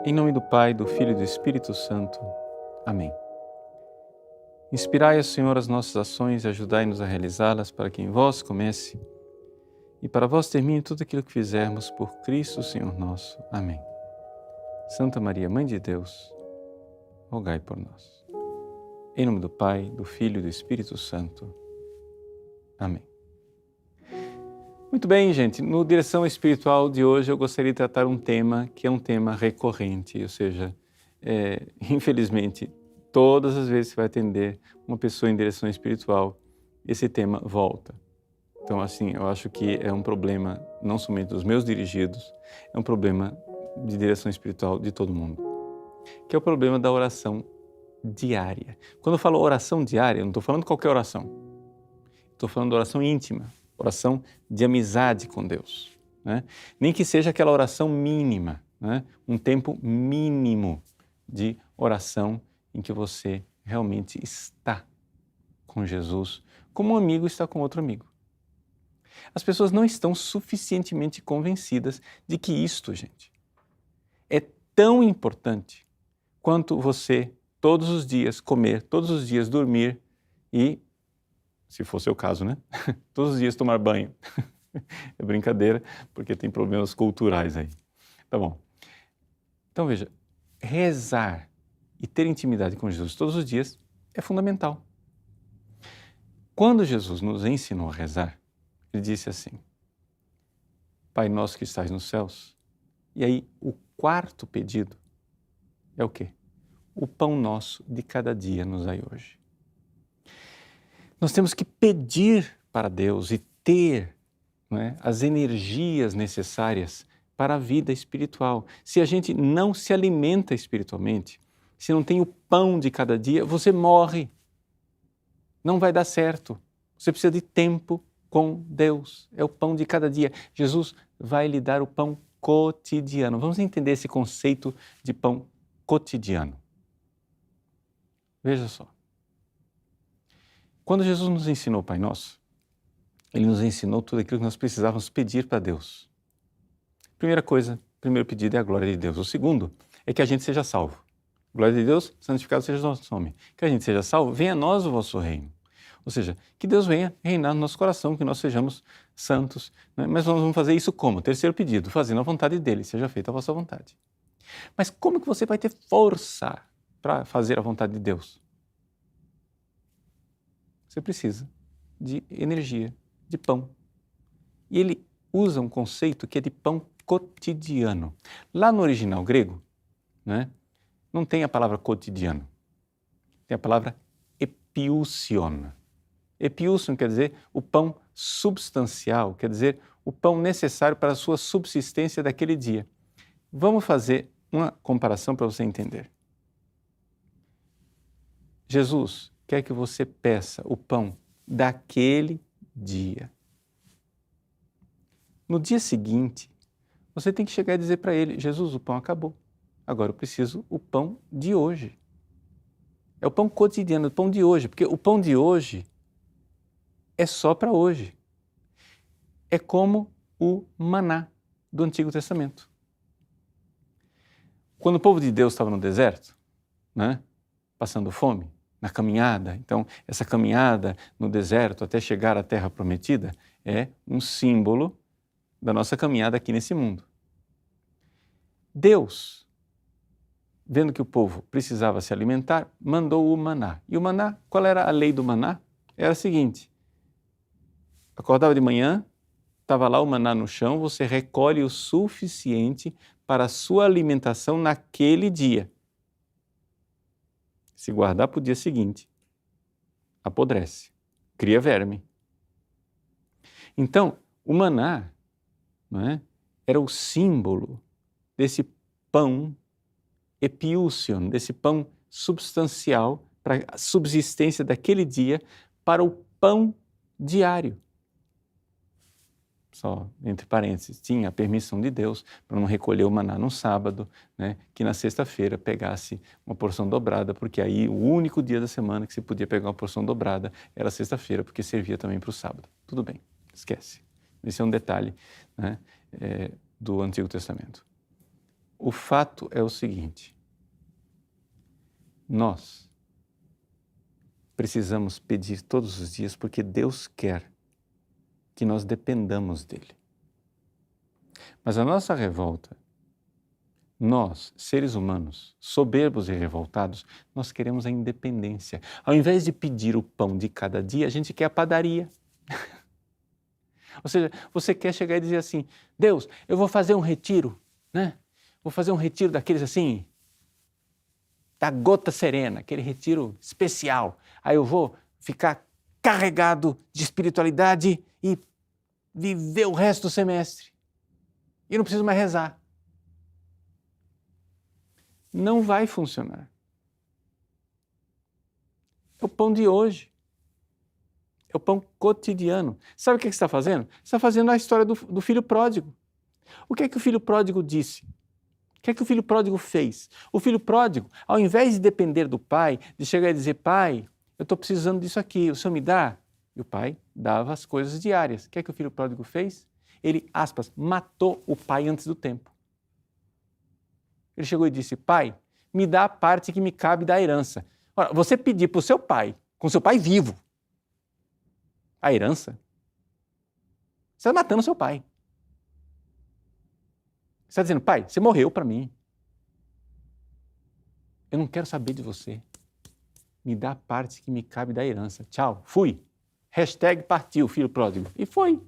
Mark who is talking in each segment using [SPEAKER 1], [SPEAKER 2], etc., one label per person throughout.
[SPEAKER 1] Em nome do Pai, do Filho e do Espírito Santo. Amém. Inspirai, Senhor, as nossas ações e ajudai-nos a realizá-las, para que em vós comece e para vós termine tudo aquilo que fizermos por Cristo, Senhor nosso. Amém. Santa Maria, Mãe de Deus, rogai por nós. Em nome do Pai, do Filho e do Espírito Santo. Amém. Muito bem, gente. No Direção Espiritual de hoje eu gostaria de tratar um tema que é um tema recorrente, ou seja, infelizmente, todas as vezes que vai atender uma pessoa em direção espiritual, esse tema volta. Então, assim, eu acho que é um problema não somente dos meus dirigidos, é um problema de direção espiritual de todo mundo, que é o problema da oração diária. Quando eu falo oração diária, eu não estou falando qualquer oração, estou falando de oração íntima, oração de amizade com Deus, né? Nem que seja aquela oração mínima, né? Um tempo mínimo de oração em que você realmente está com Jesus, como um amigo está com outro amigo. As pessoas não estão suficientemente convencidas de que isto, gente, é tão importante quanto você todos os dias comer, todos os dias dormir e, se for seu caso, né? Todos os dias tomar banho. É brincadeira, porque tem problemas culturais aí. Tá bom. Então veja, rezar e ter intimidade com Jesus todos os dias é fundamental. Quando Jesus nos ensinou a rezar, ele disse assim: Pai nosso que estás nos céus. E aí o quarto pedido é o quê? O pão nosso de cada dia nos dai hoje. Nós temos que pedir para Deus e ter, não é, as energias necessárias para a vida espiritual. Se a gente não se alimenta espiritualmente, se não tem o pão de cada dia, você morre. Não vai dar certo. Você precisa de tempo com Deus. É o pão de cada dia. Jesus vai lhe dar o pão cotidiano. Vamos entender esse conceito de pão cotidiano. Veja só. Quando Jesus nos ensinou o Pai Nosso, Ele nos ensinou tudo aquilo que nós precisávamos pedir para Deus. Primeira coisa, primeiro pedido é a glória de Deus. O segundo é que a gente seja salvo. Glória de Deus, santificado seja o nosso nome. Que a gente seja salvo, venha a nós o vosso reino. Ou seja, que Deus venha reinar no nosso coração, que nós sejamos santos. Né? Mas nós vamos fazer isso como? Terceiro pedido, fazendo a vontade dEle, seja feita a vossa vontade. Mas como que você vai ter força para fazer a vontade de Deus? Você precisa de energia, de pão. E ele usa um conceito que é de pão cotidiano. Lá no original grego, né, não tem a palavra cotidiano, tem a palavra epiousion. Epiousion quer dizer o pão substancial, quer dizer o pão necessário para a sua subsistência daquele dia. Vamos fazer uma comparação para você entender. Jesus quer que você peça o pão daquele dia. No dia seguinte, você tem que chegar e dizer para ele: Jesus, o pão acabou. Agora eu preciso o pão de hoje. É o pão cotidiano, o pão de hoje, porque o pão de hoje é só para hoje. É como o maná do Antigo Testamento. Quando o povo de Deus estava no deserto, né, passando fome, na caminhada, então essa caminhada no deserto até chegar à Terra Prometida é um símbolo da nossa caminhada aqui nesse mundo. Deus, vendo que o povo precisava se alimentar, mandou o maná. E o maná, qual era a lei do maná? Era a seguinte: acordava de manhã, estava lá o maná no chão, você recolhe o suficiente para a sua alimentação naquele dia. Se guardar para o dia seguinte, apodrece, cria verme. Então, o maná, não é, era o símbolo desse pão epiousion, desse pão substancial para a subsistência daquele dia, para o pão diário. Só, entre parênteses, tinha a permissão de Deus para não recolher o maná no sábado, né, que na sexta-feira pegasse uma porção dobrada, porque aí o único dia da semana que se podia pegar uma porção dobrada era sexta-feira, porque servia também para o sábado. Tudo bem, esquece. Esse é um detalhe, né, do Antigo Testamento. O fato é o seguinte: nós precisamos pedir todos os dias porque Deus quer que nós dependamos dele. Mas a nossa revolta, nós, seres humanos, soberbos e revoltados, nós queremos a independência. Ao invés de pedir o pão de cada dia, a gente quer a padaria. Ou seja, você quer chegar e dizer assim: Deus, eu vou fazer um retiro, né? Vou fazer um retiro daqueles assim, da gota serena, aquele retiro especial. Aí eu vou ficar carregado de espiritualidade e viver o resto do semestre. E não preciso mais rezar. Não vai funcionar. É o pão de hoje. É o pão cotidiano. Sabe o que você está fazendo? Você está fazendo a história do filho pródigo. O que é que o filho pródigo disse? O que é que o filho pródigo fez? O filho pródigo, ao invés de depender do pai, de chegar e dizer: pai, eu estou precisando disso aqui, o senhor me dá? E o pai dava as coisas diárias. O que é que o filho pródigo fez? Ele, aspas, matou o pai antes do tempo. Ele chegou e disse: pai, me dá a parte que me cabe da herança. Ora, você pedir para o seu pai, com seu pai vivo, a herança, você está matando seu pai. Você está dizendo: pai, você morreu para mim. Eu não quero saber de você. Me dá a parte que me cabe da herança. Tchau, fui. Hashtag partiu, filho pródigo. E foi.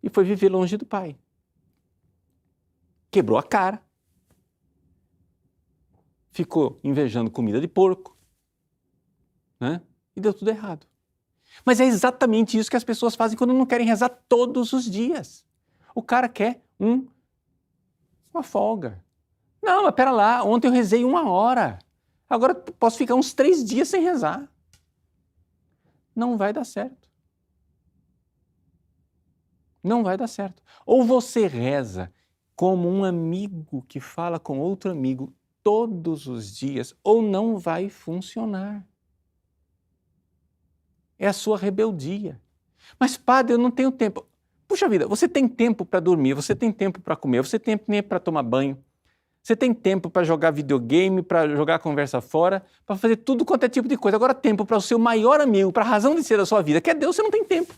[SPEAKER 1] E foi viver longe do pai. Quebrou a cara. Ficou invejando comida de porco. Né? E deu tudo errado. Mas é exatamente isso que as pessoas fazem quando não querem rezar todos os dias. O cara quer uma folga. Não, mas pera lá, ontem eu rezei 1 hora. Agora posso ficar uns 3 dias sem rezar. Não vai dar certo. Não vai dar certo. Ou você reza como um amigo que fala com outro amigo todos os dias, ou não vai funcionar. É a sua rebeldia. Mas, padre, eu não tenho tempo. Puxa vida, você tem tempo para dormir, você tem tempo para comer, você tem tempo para tomar banho, você tem tempo para jogar videogame, para jogar a conversa fora, para fazer tudo quanto é tipo de coisa. Agora, tempo para o seu maior amigo, para a razão de ser da sua vida, que é Deus, você não tem tempo.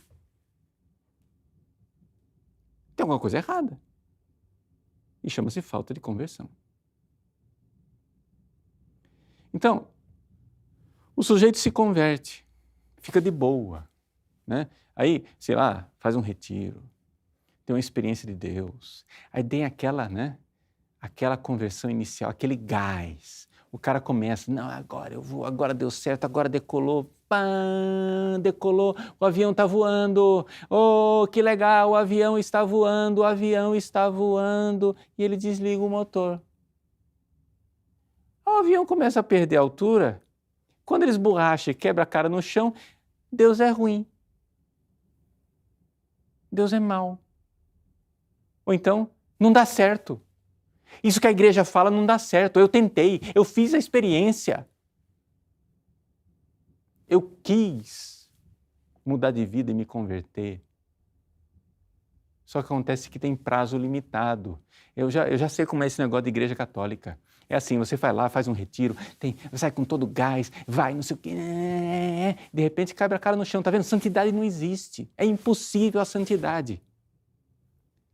[SPEAKER 1] Tem alguma coisa errada. E chama-se falta de conversão. Então, o sujeito se converte, fica de boa, né? Aí, sei lá, faz um retiro, tem uma experiência de Deus, aí tem aquela, né? Aquela conversão inicial, aquele gás. O cara começa: não, agora eu vou, agora deu certo, agora decolou, pã, decolou, o avião está voando, oh, que legal, o avião está voando, o avião está voando, e ele desliga o motor. O avião começa a perder a altura, quando ele esborracha e quebra a cara no chão, Deus é ruim. Deus é mau. Ou então, não dá certo. Isso que a igreja fala não dá certo. Eu tentei, eu fiz a experiência. Eu quis mudar de vida e me converter. Só que acontece que tem prazo limitado. Eu já sei como é esse negócio de igreja católica. É assim, você vai lá, faz um retiro, sai com todo gás, vai, não sei o quê. De repente quebra a cara no chão, tá vendo? Santidade não existe. É impossível a santidade.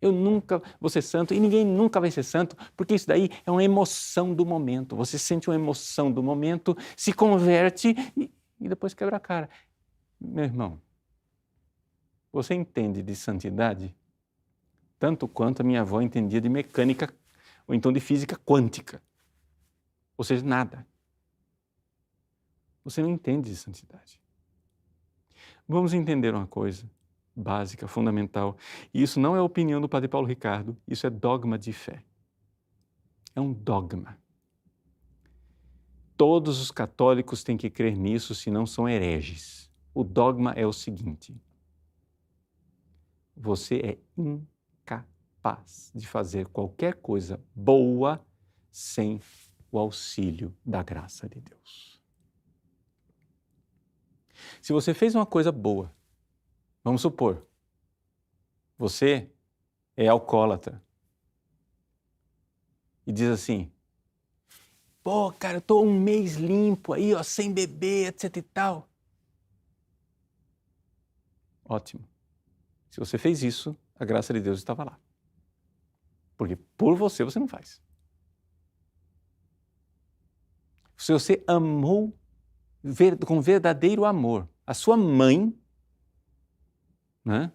[SPEAKER 1] Eu nunca vou ser santo e ninguém nunca vai ser santo, porque isso daí é uma emoção do momento. Você sente uma emoção do momento, se converte e depois quebra a cara. Meu irmão, você entende de santidade tanto quanto a minha avó entendia de mecânica ou então de física quântica. Ou seja, nada. Você não entende de santidade. Vamos entender uma coisa básica, fundamental. E isso não é a opinião do Padre Paulo Ricardo, isso é dogma de fé. É um dogma. Todos os católicos têm que crer nisso, senão são hereges. O dogma é o seguinte: você é incapaz de fazer qualquer coisa boa sem o auxílio da graça de Deus. Se você fez uma coisa boa, vamos supor, você é alcoólatra e diz assim: pô, cara, eu tô um mês limpo aí, ó, sem beber, etc e tal. Ótimo. Se você fez isso, a graça de Deus estava lá. Porque por você não faz. Se você amou com verdadeiro amor a sua mãe, né,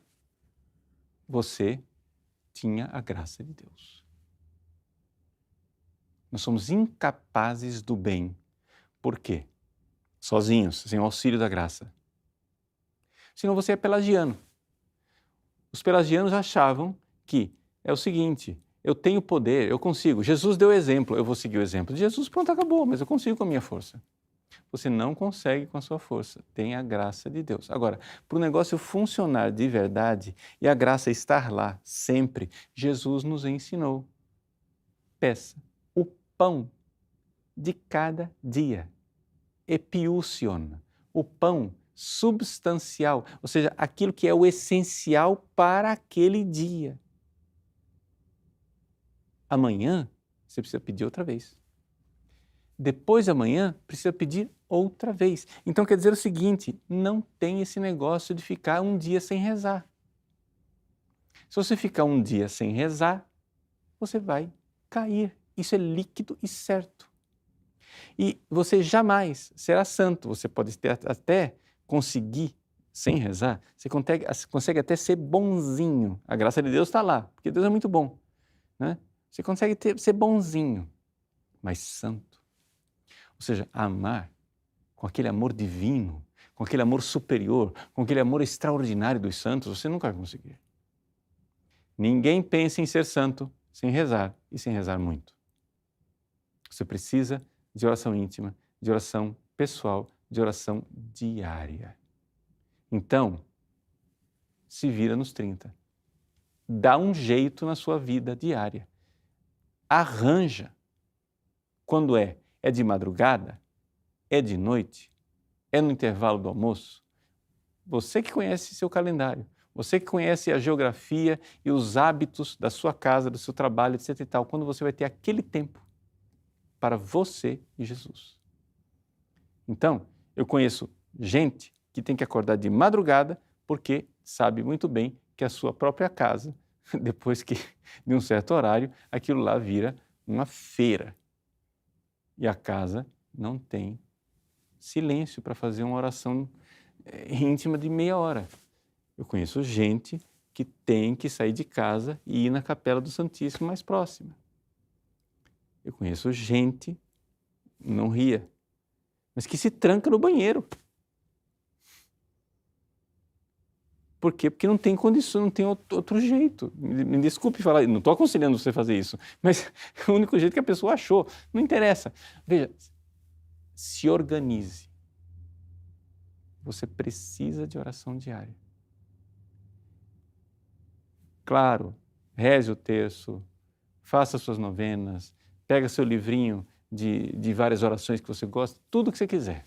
[SPEAKER 1] você tinha a graça de Deus. Nós somos incapazes do bem. Por quê? Sozinhos, sem o auxílio da graça. Senão você é pelagiano. Os pelagianos achavam que é o seguinte: eu tenho poder, eu consigo. Jesus deu exemplo, eu vou seguir o exemplo de Jesus, pronto, acabou, mas eu consigo com a minha força. Você não consegue com a sua força, tem a graça de Deus. Agora, para o negócio funcionar de verdade e a graça estar lá sempre, Jesus nos ensinou: peça o pão de cada dia, epiousion, o pão substancial, ou seja, aquilo que é o essencial para aquele dia. Amanhã você precisa pedir outra vez. Depois de amanhã, precisa pedir outra vez. Então quer dizer o seguinte: não tem esse negócio de ficar um dia sem rezar. Se você ficar um dia sem rezar, você vai cair. Isso é líquido e certo. E você jamais será santo. Você pode até conseguir, sem rezar, você consegue até ser bonzinho. A graça de Deus está lá, porque Deus é muito bom, né? Você consegue ser bonzinho, mas santo. Ou seja, amar com aquele amor divino, com aquele amor superior, com aquele amor extraordinário dos santos, você nunca vai conseguir. Ninguém pensa em ser santo sem rezar e sem rezar muito. Você precisa de oração íntima, de oração pessoal, de oração diária. Então, se vira nos 30. Dá um jeito na sua vida diária. Arranja. Quando é de madrugada, é de noite, é no intervalo do almoço. Você que conhece seu calendário, você que conhece a geografia e os hábitos da sua casa, do seu trabalho, etc e tal, quando você vai ter aquele tempo para você e Jesus. Então, eu conheço gente que tem que acordar de madrugada porque sabe muito bem que a sua própria casa, depois que de um certo horário, aquilo lá vira uma feira. E a casa não tem silêncio para fazer uma oração íntima de meia hora. Eu conheço gente que tem que sair de casa e ir na Capela do Santíssimo mais próxima. Eu conheço gente, não ria, mas que se tranca no banheiro. Por quê? Porque não tem condição, não tem outro jeito. Me desculpe falar, não estou aconselhando você a fazer isso, mas é o único jeito que a pessoa achou. Não interessa. Veja, se organize. Você precisa de oração diária. Claro, reze o terço, faça suas novenas, pega seu livrinho de várias orações que você gosta, tudo que você quiser.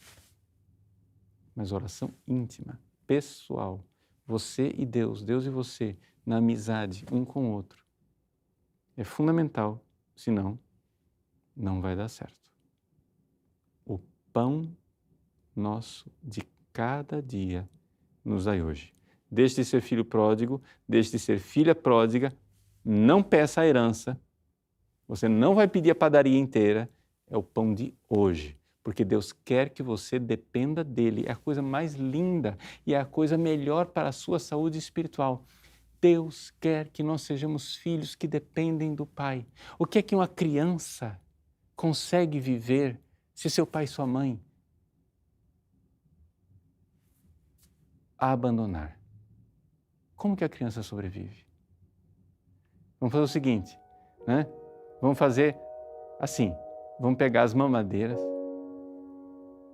[SPEAKER 1] Mas oração íntima, pessoal, você e Deus e você, na amizade um com o outro, é fundamental, senão não vai dar certo. O pão nosso de cada dia nos dai hoje. Deixe de ser filho pródigo, deixe de ser filha pródiga, não peça a herança, você não vai pedir a padaria inteira, é o pão de hoje, porque Deus quer que você dependa dele, é a coisa mais linda e é a coisa melhor para a sua saúde espiritual. Deus quer que nós sejamos filhos que dependem do Pai. O que é que uma criança consegue viver se seu pai e sua mãe a abandonar? Como que a criança sobrevive? Vamos fazer o seguinte, né? Vamos fazer assim, vamos pegar as mamadeiras,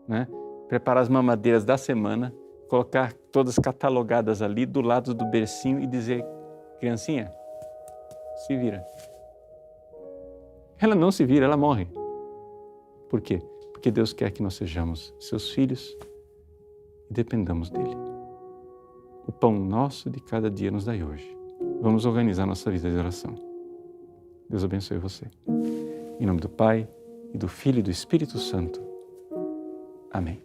[SPEAKER 1] né? Preparar as mamadeiras da semana, colocar todas catalogadas ali do lado do bercinho e dizer: criancinha, se vira. Ela não se vira, ela morre. Por quê? Porque Deus quer que nós sejamos seus filhos e dependamos dele. O pão nosso de cada dia nos dai hoje. Vamos organizar nossa vida de oração. Deus abençoe você. Em nome do Pai, e do Filho e do Espírito Santo. Amém.